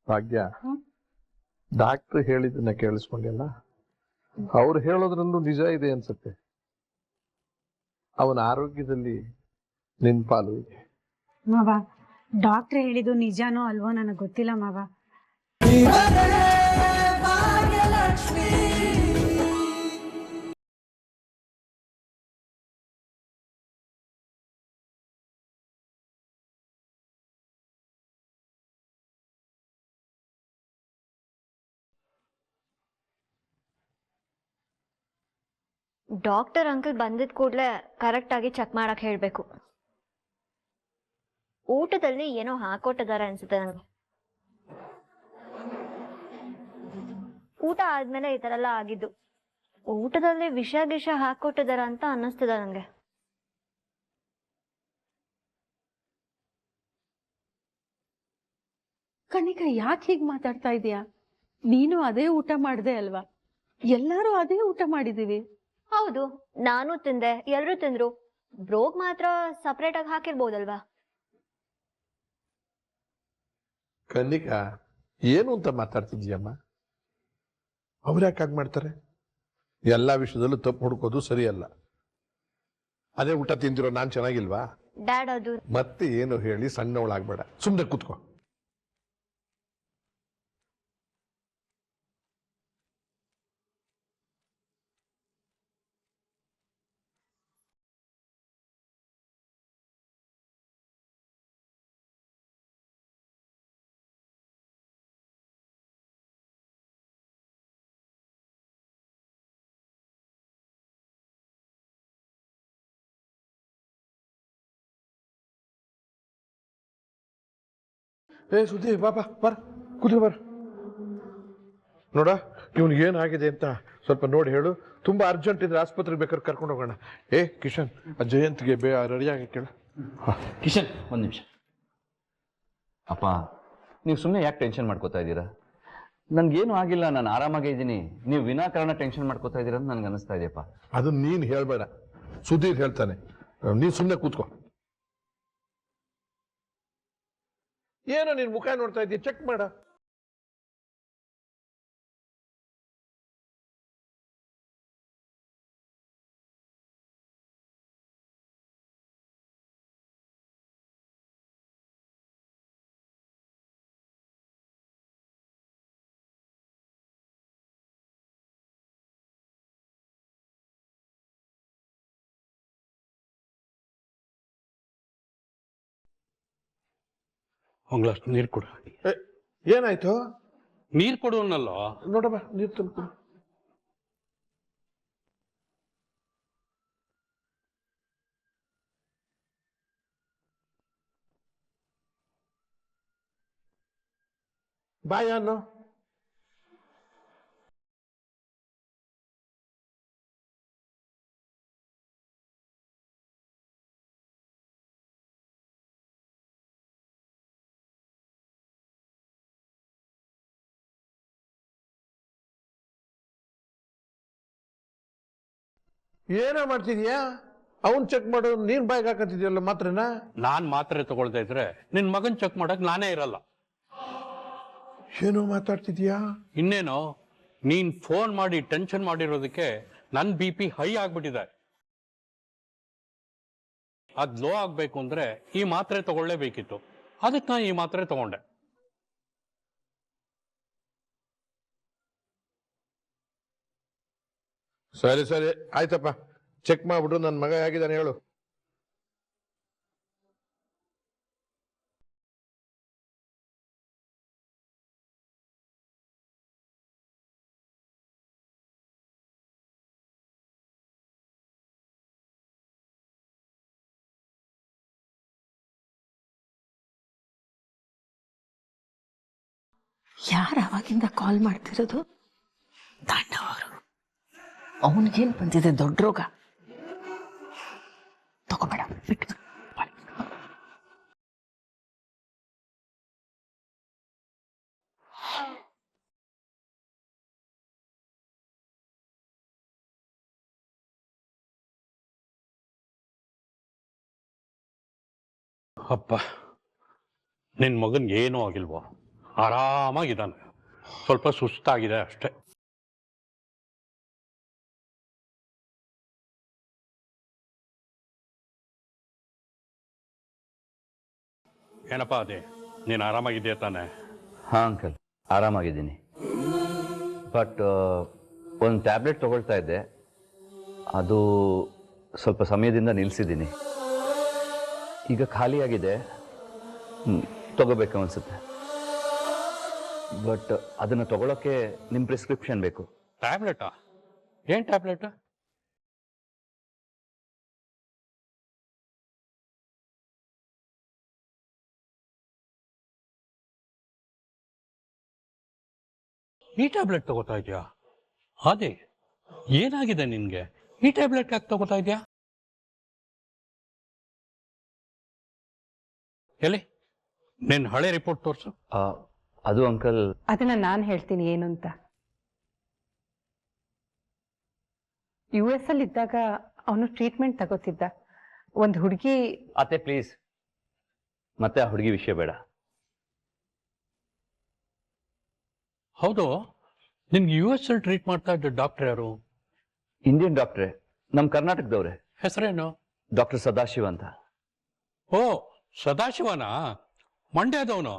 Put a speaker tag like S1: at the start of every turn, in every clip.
S1: ಭಾಗ್ಯ, doctor ಹೇಳಿದ್ದನ್ನ ಕೇಳಿಸ್ಕೊಂಡಿಲ್ಲ. ಅವ್ರು ಹೇಳೋದ್ರಲ್ಲೂ ನಿಜ ಇದೆ ಅನ್ಸುತ್ತೆ. ಅವನ ಆರೋಗ್ಯದಲ್ಲಿ ನಿನ್ ಪಾಲು ಇದೆ.
S2: ಮಾವ, ಡಾಕ್ಟರ್ ಹೇಳಿದ್ದು ನಿಜಾನೋ ಅಲ್ವೋ ನನಗೆ ಗೊತ್ತಿಲ್ಲ ಮಾವ.
S3: ಡಾಕ್ಟರ್ ಅಂಕಲ್ ಬಂದಿದ್ ಕೂಡಲೇ ಕರೆಕ್ಟ್ ಆಗಿ ಚೆಕ್ ಮಾಡಕ್ ಹೇಳ್ಬೇಕು. ಊಟದಲ್ಲಿ ಏನೋ ಹಾಕೊಟ್ಟಿದ್ದಾರೆ ಅನ್ಸುತ್ತೆ ನಂಗೆ. ಊಟ ಆದ್ಮೇಲೆ ಈ ತರ ಎಲ್ಲ ಆಗಿದ್ದು. ಊಟದಲ್ಲಿ ವಿಷ ಹಾಕೊಟ್ಟಿದಾರ ಅಂತ ಅನ್ನಿಸ್ತದ ನಂಗೆ.
S4: ಕನಿಕಾ, ಯಾಕೆ ಹೀಗ್ ಮಾತಾಡ್ತಾ ಇದೀಯಾ? ನೀನು ಅದೇ ಊಟ ಮಾಡ್ದೆ ಅಲ್ವಾ? ಎಲ್ಲಾರು ಅದೇ ಊಟ ಮಾಡಿದೀವಿ.
S3: ಹೌದು, ನಾನು ತಿಂದೆ, ಎಲ್ರು ತಿಂದ್ರು. ಬ್ರೋಗ್ ಮಾತ್ರ ಸಪರೇಟ್ ಆಗಿ ಹಾಕಿರ್ಬೋದಲ್ವಾ?
S1: ಕನ್ನಿಕಾ, ಏನು ಅಂತ ಮಾತಾಡ್ತಿದ್ಯಮ್ಮ? ಅವ್ರು ಯಾಕೆ ಹಾಗೆ ಮಾಡ್ತಾರೆ? ಎಲ್ಲಾ ವಿಷಯದಲ್ಲೂ ತಪ್ಪು ಹುಡುಕೋದು ಸರಿಯಲ್ಲ. ಅದೇ ಊಟ ತಿಂದಿರೋ ನಾನ್ ಚೆನ್ನಾಗಿಲ್ವಾ?
S3: ಡ್ಯಾಡ್, ಅದು
S1: ಮತ್ತೆ ಏನು ಹೇಳಿ ಸಣ್ಣವಳಾಗ್ಬೇಡ, ಸುಮ್ಮನೆ ಕೂತ್ಕೋ. ಸುದ್ದಿ ಬಾಬಾ ಬರ, ಕೂತ್ಕೊ ಬರ. ನೋಡ, ಇವನ್ಗೆ ಏನಾಗಿದೆ ಅಂತ ಸ್ವಲ್ಪ ನೋಡಿ ಹೇಳು. ತುಂಬಾ ಅರ್ಜೆಂಟ್ ಇದ್ರೆ ಆಸ್ಪತ್ರೆಗೆ ಬೇಕಾದ್ರೆ ಕರ್ಕೊಂಡು ಹೋಗೋಣ. ಕಿಶನ್, ಆ ಜಯಂತ್ಗೆ ರೆಡಿ ಆಗಿ ಕೇಳ.
S5: ಕಿಶನ್, ಒಂದು ನಿಮಿಷ. ಅಪ್ಪ, ನೀವು ಸುಮ್ಮನೆ ಯಾಕೆ ಟೆನ್ಷನ್ ಮಾಡ್ಕೋತಾ ಇದ್ದೀರಾ? ನನ್ಗೇನು ಆಗಿಲ್ಲ, ನಾನು ಆರಾಮಾಗೇ ಇದ್ದೀನಿ. ನೀವು ವಿನಾಕಾರಣ ಟೆನ್ಷನ್ ಮಾಡ್ಕೋತಾ ಇದ್ದೀರಾ ಅಂತ ನನ್ಗೆ ಅನಿಸ್ತಾ ಇದೆಯಪ್ಪ.
S1: ಅದನ್ನ ನೀನ್ ಹೇಳ್ಬೇಡ, ಸುಧೀರ್ ಹೇಳ್ತಾನೆ. ನೀನ್ ಸುಮ್ಮನೆ ಕೂತ್ಕೋ. ಏನೋ ನಿನ್ ಮುಖ ನೋಡ್ತಾ ಇದ್ದೀಯ, ಚೆಕ್ ಮಾಡ.
S6: ಒಂದು ಗ್ಲಾಸ್ ನೀರು ಕೊಡು.
S1: ಏನಾಯ್ತು?
S6: ನೀರು ಕೊಡು ಅನ್ನಲ್ಲ.
S1: ನೋಡಮ್ಮ, ನೀರು ತಂದು. ಬಾಯ್ ಅನ್ನು. ಏನೋ ಮಾಡ್ತಿದ್ಯಾ? ಅವನ್ ಚೆಕ್ ಮಾಡು, ನೀನ್ ಬಾಯ್ಗೆ ಹಾಕತ್ತಿದ್ಯಲ್ಲ ಮಾತ್ರನಾ?
S6: ನಾನ್ ಮಾತ್ರೆ ತಗೊಳ್ತಾ ಇದ್ರೆ ನಿನ್ ಮಗನ್ ಚೆಕ್ ಮಾಡಕ್ ನಾನೇ ಇರಲ್ಲ.
S1: ಏನೋ ಮಾತಾಡ್ತಿದ್ಯಾ?
S6: ಇನ್ನೇನೋ, ನೀನ್ ಫೋನ್ ಮಾಡಿ ಟೆನ್ಷನ್ ಮಾಡಿರೋದಕ್ಕೆ ನನ್ BP ಹೈ ಆಗ್ಬಿಟ್ಟಿದೆ. ಅದ್ ಲೋ ಆಗ್ಬೇಕು ಅಂದ್ರೆ ಈ ಮಾತ್ರೆ ತಗೊಳ್ಳೇಬೇಕಿತ್ತು. ಅದಕ್ಕೆ ನಾನು ಈ ಮಾತ್ರೆ ತಗೊಂಡೆ.
S1: ಸರಿ ಸರಿ ಆಯ್ತಪ್ಪ, ಚೆಕ್ ಮಾಡ್ಬಿಟ್ಟು ನನ್ನ ಮಗ ಹೇಗಿದ್ದಾನೆ ಹೇಳು.
S4: ಯಾರು ಅವಾಗಿಂದ ಕಾಲ್ ಮಾಡ್ತಿರೋದು? ತಾಂಡವರು. ಅವನಿಗೇನ್ ಬಂದಿದೆ ದೊಡ್ಡ ರೋಗ? ತಗೋಬೇಡ, ಬಿಟ್ಟು.
S6: ಅಪ್ಪ, ನಿನ್ ಮಗನ್ಗೆ ಏನೂ ಆಗಿಲ್ವೋ? ಆರಾಮಾಗಿದ್ದಾನೆ, ಸ್ವಲ್ಪ ಸುಸ್ತಾಗಿದೆ ಅಷ್ಟೆ. ಏನಪ್ಪ ಅದೇ, ನೀನು ಆರಾಮಾಗಿದೆಯಾ ತಾನೆ?
S5: ಹಾಂ ಅಂಕಲ್, ಆರಾಮಾಗಿದ್ದೀನಿ. ಬಟ್ ಒಂದು ಟ್ಯಾಬ್ಲೆಟ್ ತೊಗೊಳ್ತಾ ಇದ್ದೆ, ಅದು ಸ್ವಲ್ಪ ಸಮಯದಿಂದ ನಿಲ್ಲಿಸಿದ್ದೀನಿ. ಈಗ ಖಾಲಿಯಾಗಿದೆ, ತಗೋಬೇಕು ಅನಿಸುತ್ತೆ. ಬಟ್ ಅದನ್ನು ತಗೊಳ್ಳೋಕ್ಕೆ ನಿಮ್ಮ ಪ್ರಿಸ್ಕ್ರಿಪ್ಷನ್ ಬೇಕು.
S6: ಟ್ಯಾಬ್ಲೆಟಾ? ಏನು ಟ್ಯಾಬ್ಲೆಟ್? ಈ ಟ್ಯಾಬ್ಲೆಟ್ ತಗೋತಾ ಇದೆಯಾ? ಅದೇ, ಏನಾಗಿದೆ ನಿನಗೆ? ಈ ಟ್ಯಾಬ್ಲೆಟ್ ಯಾಕೆ ತಗೋತಾ ಇದೆಯಾ? ಎಲ್ಲಿ ನಿನ್ನ ಹಳೆ ರಿಪೋರ್ಟ್ ತೋರಿಸು.
S5: ಅದು ಅಂಕಲ್,
S4: ಅದನ್ನ ನಾನು ಹೇಳ್ತೀನಿ ಏನು ಅಂತ. US ಅಲ್ಲಿ ಇದ್ದಾಗ ಅವನು ಟ್ರೀಟ್ಮೆಂಟ್ ತಗೋತಿದ್ದ. ಒಂದು ಹುಡುಗಿ.
S5: ಅತ್ತೆ ಪ್ಲೀಸ್, ಮತ್ತೆ ಆ ಹುಡುಗಿ ವಿಷಯ ಬೇಡ.
S6: ಹೌದು, ನಿನ್ಗೆ US ಅಲ್ಲಿ ಟ್ರೀಟ್ ಮಾಡ್ತಾ ಇದ್ದ ಡಾಕ್ಟರ್ ಯಾರು?
S5: ಇಂಡಿಯನ್ ಡಾಕ್ಟ್ರೇ, ನಮ್ಮ ಕರ್ನಾಟಕದವ್ರೆ.
S6: ಹೆಸರೇನು?
S5: ಡಾಕ್ಟರ್ ಸದಾಶಿವ ಅಂತ.
S6: ಓ, ಸದಾಶಿವನಾ? ಮಂಡ್ಯದವನು.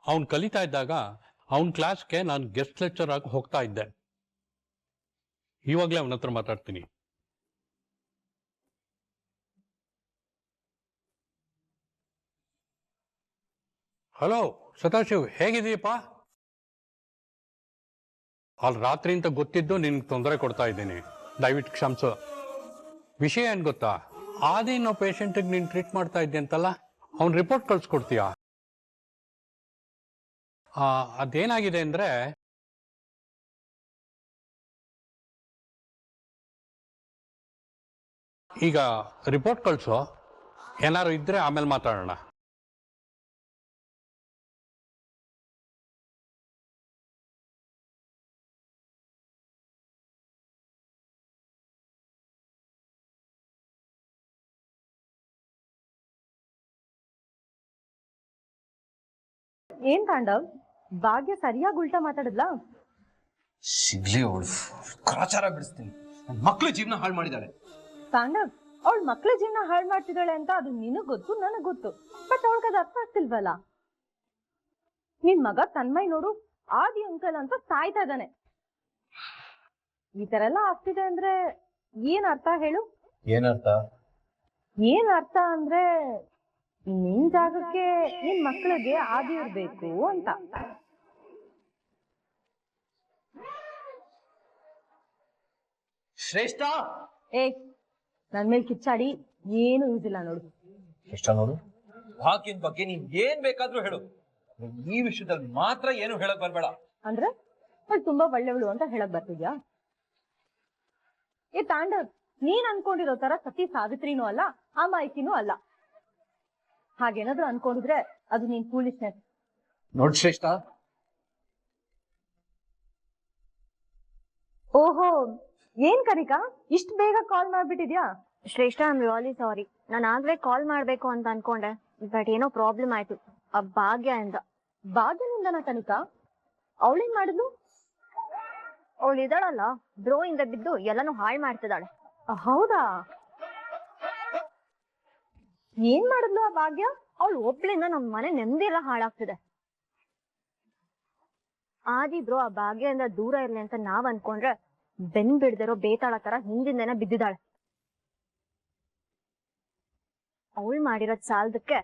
S6: ಅವನು ಕಲಿತಾ ಇದ್ದಾಗ ಅವನ ಕ್ಲಾಸ್ಗೆ ನಾನು ಗೆಸ್ಟ್ ಲೆಕ್ಚರ್ ಆಗಿ ಹೋಗ್ತಾ ಇದ್ದೆ. ಇವಾಗಲೇ ಅವನ ಹತ್ರ ಮಾತಾಡ್ತೀನಿ. ಹಲೋ ಸದಾಶಿವ್, ಹೇಗಿದೀಯಪ್ಪ? ಅಲ್ಲಿ ರಾತ್ರಿ ಅಂತ ಗೊತ್ತಿದ್ದು ನಿನ್ಗೆ ತೊಂದರೆ ಕೊಡ್ತಾ ಇದ್ದೀನಿ, ದಯವಿಟ್ಟು ಕ್ಷಮಿಸು. ವಿಷಯ ಏನು ಗೊತ್ತಾ, ಆದಿನೋ ಪೇಷಂಟಿಗೆ ನೀನು ಟ್ರೀಟ್ ಮಾಡ್ತಾ ಇದ್ದೆ ಅಂತಲ್ಲ, ಅವ್ನ ರಿಪೋರ್ಟ್ ಕಳ್ಸ್ಕೊಡ್ತೀಯಾ? ಅದೇನಾಗಿದೆ ಅಂದರೆ, ಈಗ ರಿಪೋರ್ಟ್ ಕಳಿಸೋ, ಏನಾದ್ರು ಇದ್ರೆ ಆಮೇಲೆ ಮಾತಾಡೋಣ.
S7: ಏನ್ ತಾಂಡವ್, ಭಾಗ್ಯ ಸರಿಯಾಗಿ ಉಲ್ಟಾ ಮಾತಾಡಿದ್ಲಾ?
S8: ಸಿಗ್ಲಿ ಅವಳು, ಗ್ರಾಚಾರ ಬಿಡಿಸ್ತೀನಿ. ನನ್ನ ಮಕ್ಳು ಜೀವನ ಹಾಳು ಮಾಡಿದಾಳೆ.
S7: ತಾಂಡವ್, ಅವಳ ಮಕ್ಳ ಜೀವನ ಹಾಳು ಮಾಡ್ತಿದ್ದಾಳೆ ಅಂತ ಅದು ನಿನಗ್ ಗೊತ್ತು, ನನಗ್ ಗೊತ್ತು. ಬಟ್ ಅವಳಿಗೆ ಅದು ಅರ್ಥ ಆಗ್ತಿಲ್ವಲ್ಲ. ನಿನ್ ಮಗ ತನ್ಮಯ್ ನೋಡು, ಆದಿ ಅಂಕಲ್ ಅಂತ ಸಾಯ್ತಾ ಇದ್ದಾನೆ. ಈ ತರ ಎಲ್ಲ ಆಗ್ತಿದೆ ಅಂದ್ರೆ ಏನ್ ಅರ್ಥ ಹೇಳು?
S8: ಏನರ್ಥ?
S7: ಏನ್ ಅರ್ಥ ಅಂದ್ರೆ ನಿನ್ ಜಾಗಕ್ಕೆ ನಿನ್ ಮಕ್ಳಿಗೆ ಆದಿ ಇರ್ಬೇಕು ಅಂತ.
S8: ಶ್ರೇಷ್ಠ,
S7: ಏ, ನನ್ ಮೇಲೆ ಕಿಚ್ಚಾಡಿ ಏನು ಯೂಸ್ ಇಲ್ಲ ನೋಡು.
S8: ಶ್ರೇಷ್ಠ ನೋಡು, ಭಾಗ್ಯನ ಬಗ್ಗೆ ನೀನ್ ಏನ್ ಬೇಕಾದ್ರೂ ಹೇಳು, ಈ ವಿಷಯದಲ್ಲಿ ಮಾತ್ರ ಏನು ಹೇಳಕ್ ಬರ್ಬೇಡ.
S7: ಅಂದ್ರೆ ಅವಳು ತುಂಬಾ ಒಳ್ಳೆವಳು ಅಂತ ಹೇಳಕ್ ಬರ್ತಿದ್ಯಾ? ಏ ತಾಂಡವ್, ನೀನ್ ಅನ್ಕೊಂಡಿರೋ ತರ ಸತಿ ಸಾವಿತ್ರಿನೂ ಅಲ್ಲ, ಅಮಾಯಕಿನೂ ಅಲ್ಲ. ಹಾಗೇನಾದ್ರೂ ಅನ್ಕೊಂಡಿದ್ರೆ ಅದು ನೀನ್ ಫೂಲಿಶ್ನೆಸ್.
S8: ನೋಡ್ ಶ್ರೇಷ್ಠ,
S7: ಓಹೋ, ಏನ್ ಕನಿಕಾ ಇಷ್ಟು ಬೇಗ ಕಾಲ್ ಮಾಡ್ಬಿಟ್ಟಿದ್ಯಾ?
S3: ಶ್ರೇಷ್ಠ, ಐ ಆಮ್ ರಿಯಲಿ ಸಾರಿ. ನಾನು ಆಗ್ಲೇ ಕಾಲ್ ಮಾಡ್ಬೇಕು ಅಂತ ಅನ್ಕೊಂಡೆ, ಬಟ್ ಏನೋ ಪ್ರಾಬ್ಲಮ್ ಆಯ್ತು ಆ ಭಾಗ್ಯ ಇಂದ.
S7: ಭಾಗ್ಯನಿಂದನ ಕನಿಕಾ? ಅವಳೇನ್ ಮಾಡಿದ್ಲು?
S3: ಅವಳು ಇದ್ದಾಳಲ್ಲ, ಬ್ರೋ ಇಂದ ಬಿದ್ದು ಎಲ್ಲಾನು ಹಾಳು ಮಾಡ್ತಿದ್ದಾಳೆ.
S7: ಹೌದಾ? ಏನ್ ಮಾಡಿದ್ಲು ಆ ಭಾಗ್ಯ?
S3: ಅವಳು ಒಬ್ಳಿಂದ ನಮ್ ಮನೆ ನೆಮ್ಮದಿ ಎಲ್ಲ ಹಾಳಾಗ್ತಿದೆ. ಆದಿ ಬ್ರೋ ಆ ಭಾಗ್ಯದಿಂದ ದೂರ ಇರ್ಲಿ ಅಂತ ನಾವ್ ಅನ್ಕೊಂಡ್ರೆ ಬೆನ್ ಬಿಡ್ದಿರೋ ಬೇತಾಳ ತರ ಹಿಂದಿಂದೇನ ಬಿದ್ದಿದ್ದಾಳೆ. ಅವಳು ಮಾಡಿರೋದ್ ಸಾಲದಕ್ಕೆ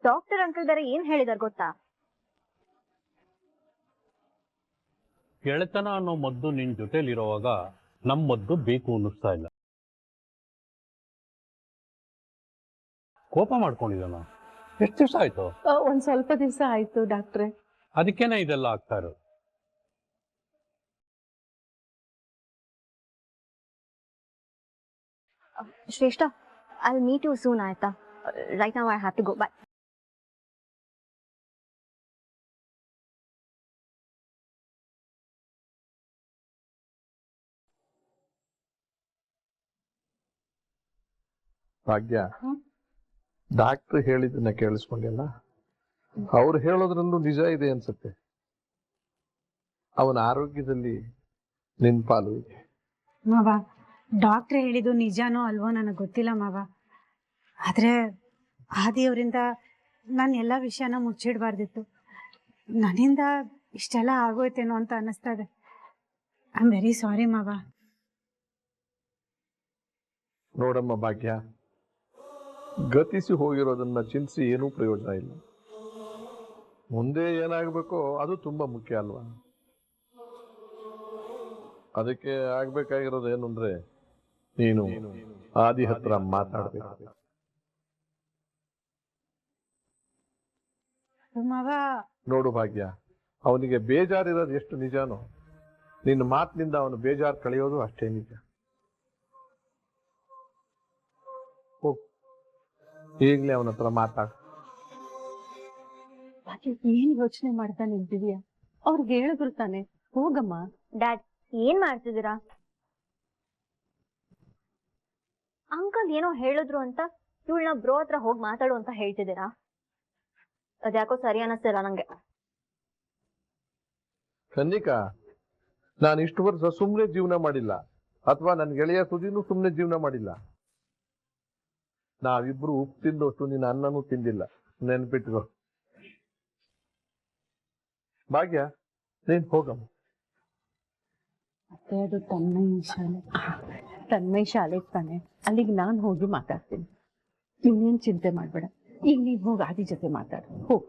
S3: ಡಾಕ್ಟರ್ ಅಂಕಲ್ ಬೇರೆ ಏನ್ ಹೇಳಿದಾರೆ ಗೊತ್ತಾ?
S6: ಗೆಳೆತನ ಅನ್ನೋ ಮದ್ದು ನಿನ್ ಜೊತೆಲಿರುವಾಗ ನಮ್ ಮದ್ದು ಬೇಕು ಅನ್ನಿಸ್ತಾ ಇಲ್ಲ. ಕೋಪ ಮಾಡ್ಕೊಂಡಿದ್ದಾನ? ಎಷ್ಟು ದಿವಸ ಆಯ್ತು?
S4: ಒಂದ್ ಸ್ವಲ್ಪ ದಿವಸ ಆಯ್ತು ಡಾಕ್ಟ್ರೆ.
S6: ಅದಕ್ಕೇನೆ ಇದೆಲ್ಲ ಆಗ್ತಾ ಇರೋದು.
S3: ಶ್ರೇಷ್ಠ, I'll meet you soon, ಆಯ್ತಾ? Right now I have to go. Bye.
S1: Bhagya, doctor ಹೇಳಿದ್ದನ್ನ ಕೇಳಿಸ್ಕೊಂಡಿಲ್ಲ? ಅವ್ರು ಹೇಳೋದ್ರಲ್ಲೂ ನಿಜ ಇದೆ ಅನ್ಸುತ್ತೆ. ಅವನ ಆರೋಗ್ಯದಲ್ಲಿ ನಿನ್ ಪಾಲು ಇದೆ.
S2: ಮಾವ, ಡಾಕ್ಟ್ರ್ ಹೇಳಿದ್ದು ನಿಜಾನೋ ಅಲ್ವೋ ನನಗೆ ಗೊತ್ತಿಲ್ಲ ಮಾವ. ಆದ್ರೆ ಆದಿಯವರಿಂದ ನಾನು ಎಲ್ಲ ವಿಷಯನ ಮುಚ್ಚಿಡಬಾರ್ದಿತ್ತು. ನನ್ನಿಂದ ಇಷ್ಟೆಲ್ಲ ಆಗೋಯ್ತೇನೋ ಅಂತ ಅನ್ನಿಸ್ತಾ ಇದೆ. ಐ ಆಮ್ ವೆರಿ ಸಾರಿ ಮಾವ.
S1: ನೋಡಮ್ಮ ಭಾಗ್ಯ, ಗತಿಸಿ ಹೋಗಿರೋದನ್ನ ಚಿಂತಿಸಿ ಏನೂ ಪ್ರಯೋಜನ ಇಲ್ಲ. ಮುಂದೆ ಏನಾಗಬೇಕೋ ಅದು ತುಂಬಾ ಮುಖ್ಯ ಅಲ್ವಾ? ಅದಕ್ಕೆ ಆಗ್ಬೇಕಾಗಿರೋದು ಏನು ಅಂದ್ರೆ ನೀನು ಆದಿ ಹತ್ರ ಮಾತಾಡ್ಬೇಕು.
S2: ಮಾವ,
S1: ನೋಡು ಭಾಗ್ಯ, ಅವನಿಗೆ ಬೇಜಾರಿರೋದು ಎಷ್ಟು ನಿಜಾನೋ ನಿನ್ನ ಮಾತಿನಿಂದ ಅವನು ಬೇಜಾರು ಕಳೆಯೋದು ಅಷ್ಟೇ ನಿಜ. ಹೋಗು, ಈಗಲೇ ಅವನ ಹತ್ರ ಮಾತಾಡು.
S4: ಏನ್ ಯೋಚನೆ ಮಾಡ್ತಾ ನಿಂತಿದ್ಯಾ? ಅವ್ರಿಗೆ ಹೇಳಿದ್ರು ತಾನೆ, ಹೋಗಮ್ಮ.
S3: ಡ್ಯಾಡ್, ಏನ್ ಮಾಡ್ತಿದ್ದೀರಾ? ಅಂಕಲ್ ಏನೋ ಹೇಳಿದ್ರು ಅಂತ ಇವಳನ್ನ ಬ್ರೋ ಹತ್ರ ಹೋಗಿ ಮಾತಾಡು ಅಂತ ಹೇಳ್ತಿದ್ದೀರಾ? ಅದ್ಯಾಕೋ ಸರಿ ಅನ್ನಿಸ್ತಿಲ್ಲ ನಂಗೆ.
S1: ಖಂಡಿಕಾ, ನಾನು ಇಷ್ಟು ವರ್ಷ ಸುಮ್ಮನೆ ಜೀವನ ಮಾಡಿಲ್ಲ, ಅಥವಾ ನನ್ನ ಗೆಳೆಯ ಸುದಿನೂ ಸುಮ್ಮನೆ ಜೀವನ ಮಾಡಿಲ್ಲ. ನಾವಿಬ್ರು ಉಪ್ಪು ತಿಂದಷ್ಟು ನಿನ್ನ ಅನ್ನನೂ ತಿಂದಿಲ್ಲ, ನೆನ್ಪಿಟ್ಕೋ. ಭಾಗ್ಯ, ನೀನ್ ಹೋಗಮ್ಮ.
S4: ಮತ್ತೆ ಅದು ತನ್ಮಯ ಶಾಲೆ ತಾನೆ, ಅಲ್ಲಿಗೆ ನಾನು ಹೋಗಿ ಮಾತಾಡ್ತೀನಿ. ಇನ್ನೇನ್ ಚಿಂತೆ ಮಾಡ್ಬೇಡ. ಈಗ ನೀವ್ ಹೋಗಿ ಆದಿ ಜೊತೆ ಮಾತಾಡು, ಹೋಗ್.